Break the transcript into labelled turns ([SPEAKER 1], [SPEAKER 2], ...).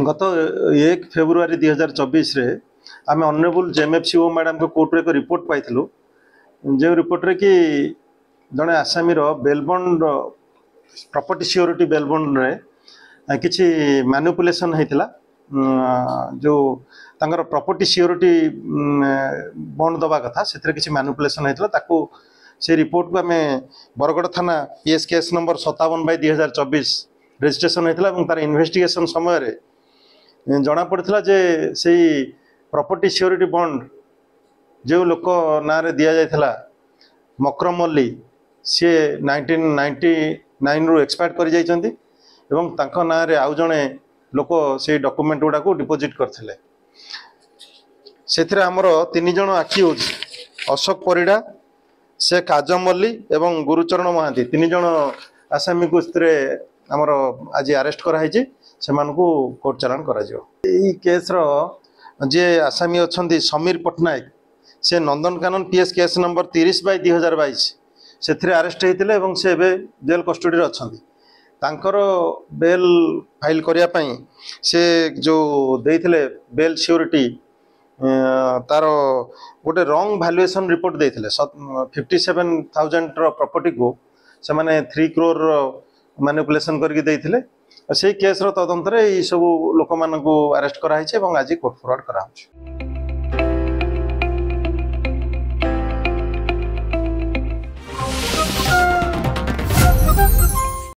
[SPEAKER 1] गत 1 फेब्रुआरी 2024 रे आम ऑनरेबल जेएमएफसीओ मैडम को कोर्ट रे एक रिपोर्ट पाइथिलु जो रिपोर्ट रे कि जड़े आसामी बेलबंड प्रॉपर्टी सिक्योरिटी बेलबंड रे किछि मैनिपुलेशन होता जो तांकर प्रॉपर्टी सिक्योरिटी बॉन्ड दबा कथा से किछि मैनिपुलेशन होता से रिपोर्ट को आम बरगड़ थाना पीएस केस नंबर 57/2024 रजिस्ट्रेशन होता तार इन्वेस्टिगेशन समय जना पड़ा जे से प्रॉपर्टी सिक्योरिटी बॉन्ड जो लोक ना दि जाता मकरम मल्ली सी 1999 रु एक्सपायर कर जाइछन्ति एवं तांको ना रे आउ जणे लोक से डॉक्यूमेंट गुडा को डिपोजिट करथिले सेथिरे हमर तीन जण अक्यूज अशोक परिडा शेख आजम मल्ली एवं गुरुचरण महांती तीन जण आसामी को हमर आज अरेस्ट कराई से कोर्ट चालान करा केस जे आसामी अच्छा समीर पट्टनायक से नंदनकानन पीएस केस नंबर 30/2022 से अरेस्ट होते से जेल कस्टडी अच्छा तांकर बेल फाइल करने से जो देते बेल सिक्योरिटी तार गोटे रंग वैल्यूएशन रिपोर्ट देते 57,000 प्रॉपर्टी को से माने 3 करोड़ मैनिपुलेशन करके देते से केस तदंतर सब लोक मान अरेस्ट कराई आज कोर्ट फरवर्ड करा।